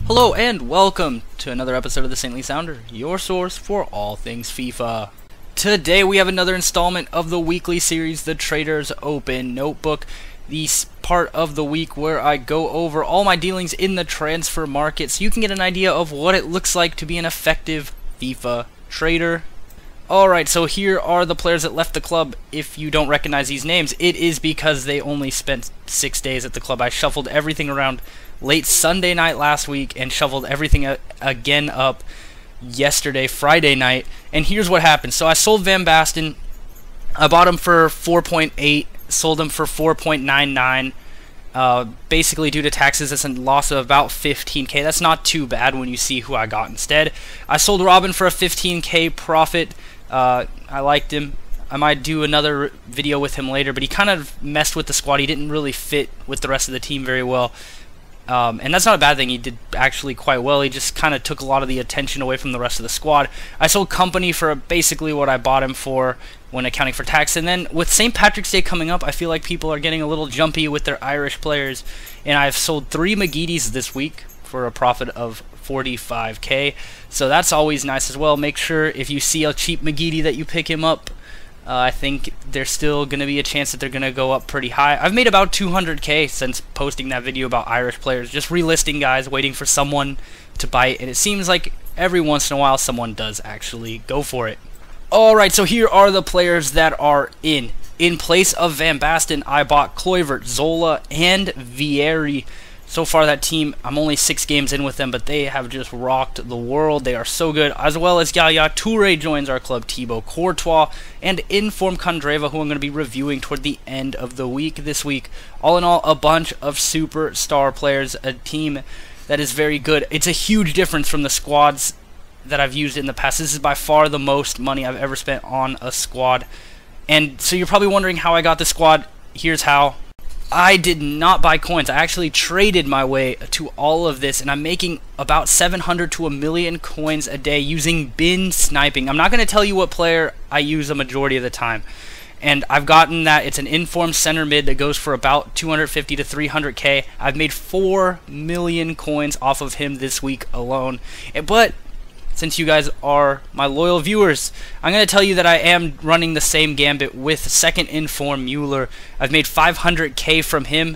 Hello and welcome to another episode of the Saintly Sounder, your source for all things FIFA. Today we have another installment of the weekly series, the Traders Open Notebook, the part of the week where I go over all my dealings in the transfer market so you can get an idea of what it looks like to be an effective FIFA trader. Alright, so here are the players that left the club. If you don't recognize these names, it is because they only spent 6 days at the club. I shuffled everything around late Sunday night last week and shuffled everything again up yesterday, Friday night. And here's what happened. So I sold Van Basten. I bought him for 4.8, sold him for 4.99. Basically due to taxes, it's a loss of about 15k. That's not too bad when you see who I got instead. I sold Robin for a 15k profit. I liked him. I might do another video with him later, but he kind of messed with the squad. He didn't really fit with the rest of the team very well. And that's not a bad thing. He did actually quite well. He just kind of took a lot of the attention away from the rest of the squad. I sold Company for basically what I bought him for when accounting for tax. And then with St. Patrick's Day coming up, I feel like people are getting a little jumpy with their Irish players. And I've sold 3 McGeedy's this week for a profit of 45k. So that's always nice as well. Make sure if you see a cheap McGeedy that you pick him up. I think there's still going to be a chance that they're going to go up pretty high. I've made about 200k since posting that video about Irish players, just relisting guys, waiting for someone to bite, and it seems like every once in a while someone does actually go for it. Alright, so here are the players that are in. In place of Van Basten, I bought Kluivert, Zola, and Vieri. So far that team, I'm only 6 games in with them, but they have just rocked the world. They are so good. As well as Yaya Toure joins our club, Thibaut Courtois, and Inform Kandreva, who I'm going to be reviewing toward the end of the week this week. All in all, a bunch of superstar players, a team that is very good. It's a huge difference from the squads that I've used in the past. This is by far the most money I've ever spent on a squad. And so you're probably wondering how I got the squad. Here's how. I did not buy coins. I actually traded my way to all of this, and I'm making about 700 to 1 million coins a day using bin sniping. I'm not going to tell you what player I use a majority of the time. And I've gotten that. It's an informed center mid that goes for about 250 to 300k. I've made 4 million coins off of him this week alone. But since you guys are my loyal viewers, I'm going to tell you that I am running the same gambit with second inform Mueller. I've made 500k from him.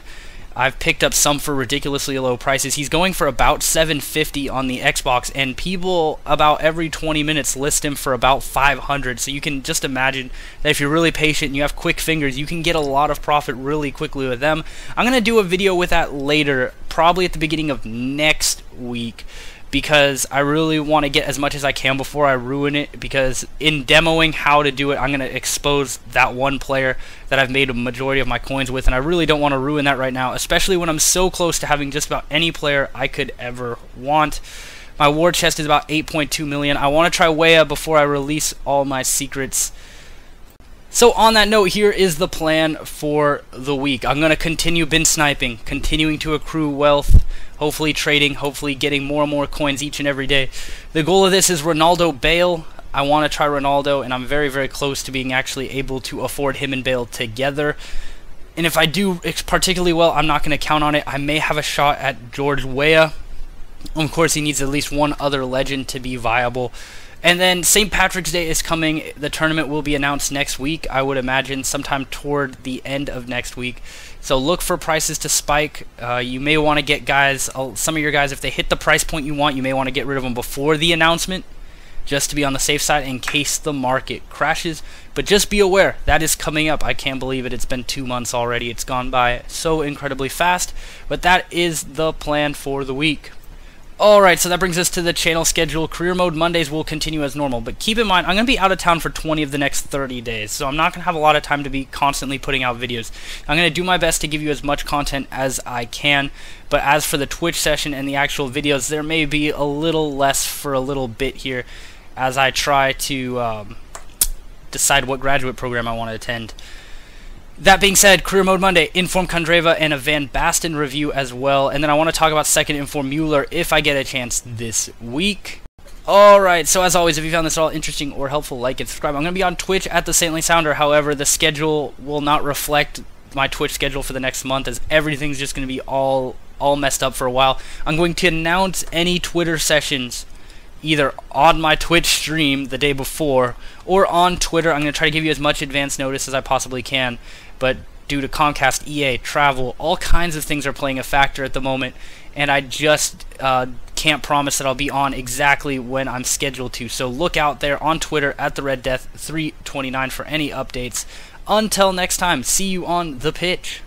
I've picked up some for ridiculously low prices. He's going for about 750 on the Xbox, and people about every 20 minutes list him for about 500. So you can just imagine that if you're really patient and you have quick fingers, you can get a lot of profit really quickly with them. I'm going to do a video with that later, probably at the beginning of next week, because I really want to get as much as I can before I ruin it, because in demoing how to do it, I'm going to expose that one player that I've made a majority of my coins with, and I really don't want to ruin that right now, especially when I'm so close to having just about any player I could ever want. My war chest is about 8.2 million. I want to try Weah before I release all my secrets. So on that note, here is the plan for the week. I'm going to continue bin sniping, continuing to accrue wealth, hopefully trading, hopefully getting more and more coins each and every day. The goal of this is Ronaldo Bale. I want to try Ronaldo, and I'm very, very close to being actually able to afford him and Bale together. And if I do particularly well, I'm not going to count on it. I may have a shot at George Weah. Of course, he needs at least one other legend to be viable. And then St. Patrick's Day is coming. The tournament will be announced next week, I would imagine, sometime toward the end of next week. So look for prices to spike. You may want to get guys, some of your guys, if they hit the price point you want, you may want to get rid of them before the announcement, just to be on the safe side in case the market crashes. But just be aware, that is coming up. I can't believe it. It's been 2 months already. It's gone by so incredibly fast. But that is the plan for the week. Alright, so that brings us to the channel schedule. Career Mode Mondays will continue as normal, but keep in mind, I'm going to be out of town for 20 of the next 30 days, so I'm not going to have a lot of time to be constantly putting out videos. I'm going to do my best to give you as much content as I can, but as for the Twitch session and the actual videos, there may be a little less for a little bit here as I try to decide what graduate program I want to attend. That being said, Career Mode Monday, Inform Kandreva, and a Van Basten review as well. And then I want to talk about second Inform Mueller if I get a chance this week. Alright, so as always, if you found this at all interesting or helpful, like and subscribe. I'm going to be on Twitch at the Saintly Sounder. However, the schedule will not reflect my Twitch schedule for the next month, as everything's just going to be all all messed up for a while. I'm going to announce any Twitter sessions either on my Twitch stream the day before or on Twitter. I'm going to try to give you as much advance notice as I possibly can, but due to Comcast, EA, travel, all kinds of things are playing a factor at the moment, and I just can't promise that I'll be on exactly when I'm scheduled to. So look out there on Twitter at TheRedDeath329 for any updates. Until next time, see you on the pitch.